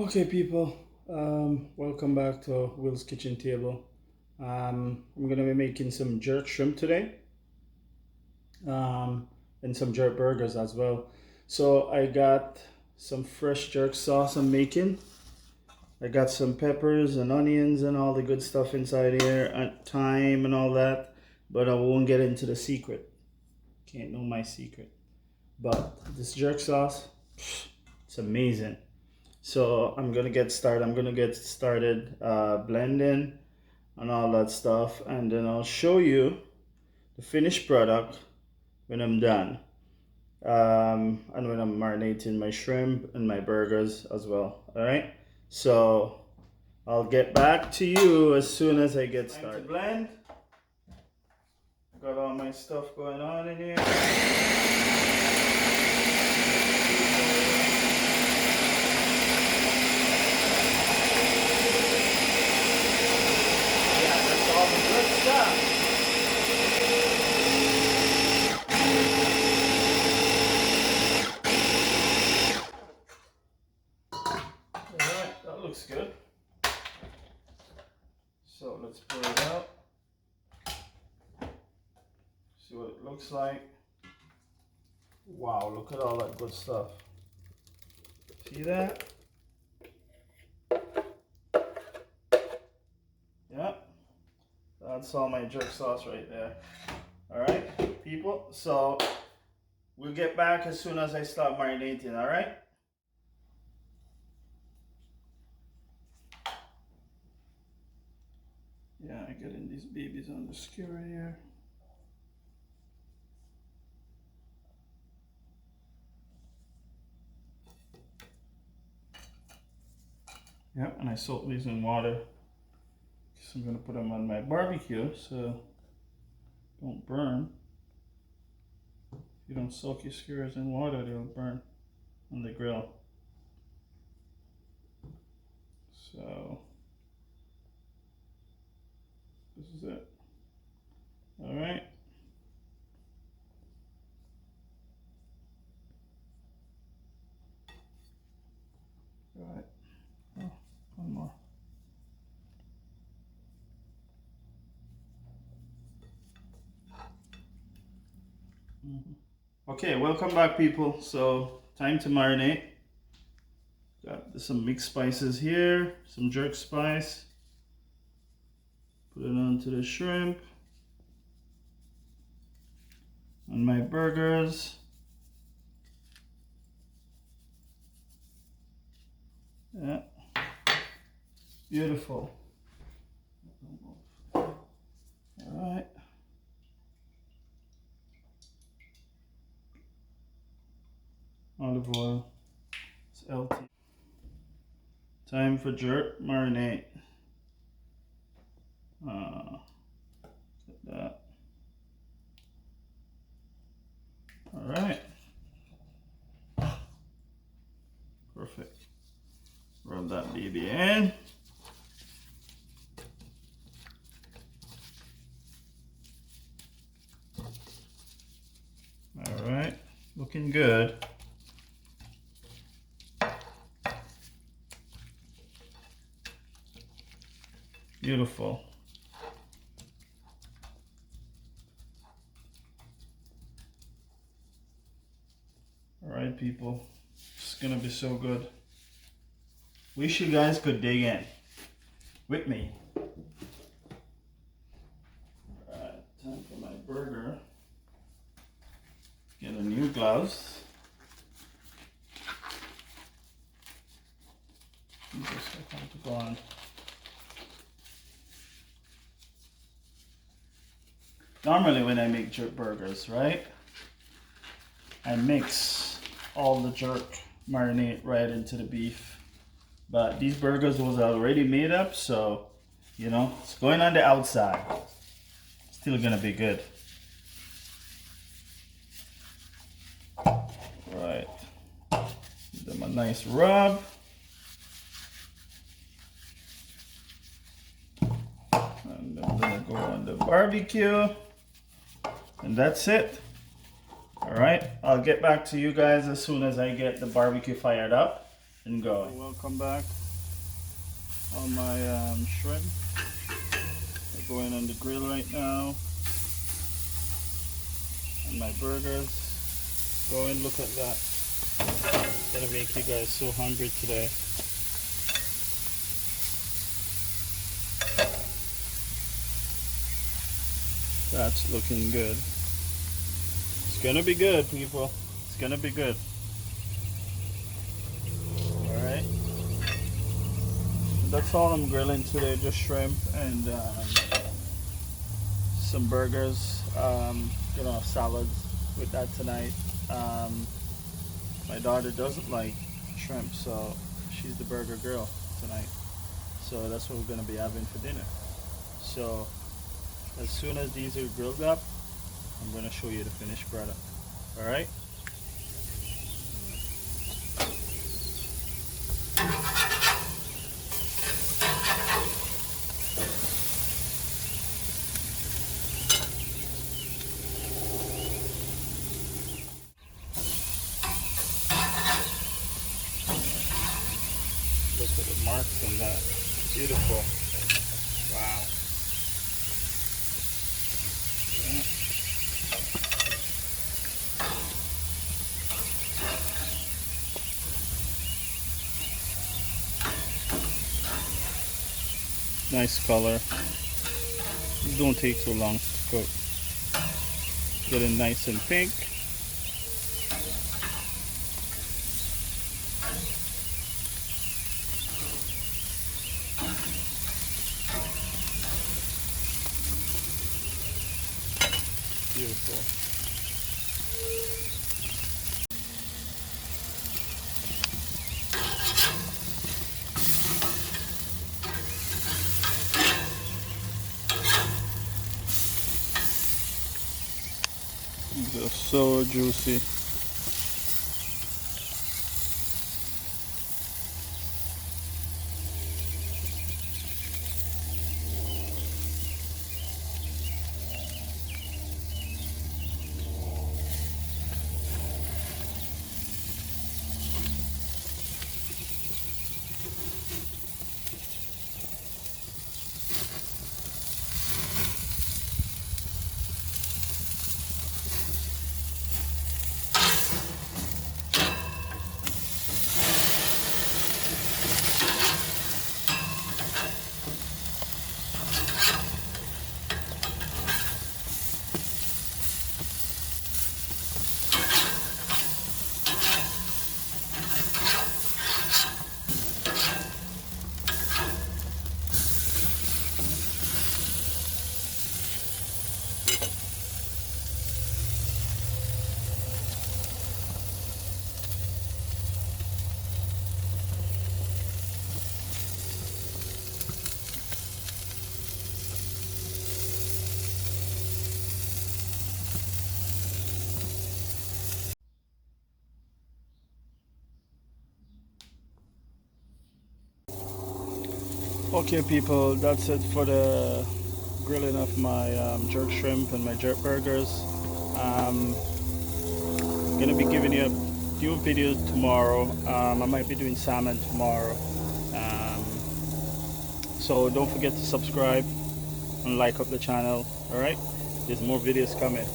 Okay, people, welcome back to Will's Kitchen Table. I'm gonna be making some jerk shrimp today, um, and some jerk burgers as well. So I got some fresh jerk sauce I'm making. I got some peppers and onions and all the good stuff inside here, and thyme and all that. But I won't get into the secret. Can't know my secret. But this jerk sauce, it's amazing. So I'm gonna get started. Blending and all that stuff, and then I'll show you the finished product when I'm done, and when I'm marinating my shrimp and my burgers as well. All right. So I'll get back to you as soon as I get started. Time to blend. Got all my stuff going on in here. Good stuff. Alright, that looks good. So let's pour it out. See what it looks like. Wow, look at all that good stuff. See that? Yep. That's all my jerk sauce right there. Alright, people. So we'll get back as soon as I start marinating, alright? Yeah, I getting these babies on the skewer here. Yep, and I soak these in water. So I'm gonna put them on my barbecue so don't burn. If you don't soak your skewers in water, they'll burn on the grill. So this is it. All right. All right. Oh, one more. Okay, welcome back, people. So time to marinate. Got some mixed spices here, some jerk spice. Put it onto the shrimp on my burgers. Yeah, beautiful. All right. Olive oil. It's LT. Time for jerk marinate. Get that. All right. Perfect. Rub that baby in. All right. Looking good. Beautiful. All right, people. It's gonna be so good. Wish you guys could dig in with me. All right, time for my burger. Get a new gloves. Just have to go on. Normally when I make jerk burgers, right, I mix all the jerk marinade right into the beef. But these burgers was already made up, so, you know, it's going on the outside. Still gonna be good. Right. Give them a nice rub. And I'm gonna go on the barbecue. And that's it. All right, I'll get back to you guys as soon as I get the barbecue fired up. and go. Welcome back. All my shrimp are going on the grill right now, and my burgers going. Look at that. It's gonna make you guys so hungry today. That's looking good. It's gonna be good, people. It's gonna be good. Alright. That's all I'm grilling today, just shrimp and some burgers. Salads with that tonight. My daughter doesn't like shrimp, so she's the burger girl tonight. So that's what we're gonna be having for dinner. So as soon as these are grilled up, I'm gonna show you the finished product. Alright? Look at the marks on that. Beautiful. Wow. Nice color. These don't take too long to cook. Get it nice and pink. Beautiful. They're so juicy. Okay people, that's it for the grilling of my jerk shrimp and my jerk burgers. Gonna be giving you a few videos tomorrow. I might be doing salmon tomorrow. So don't forget to subscribe and like up the channel. Alright, there's more videos coming.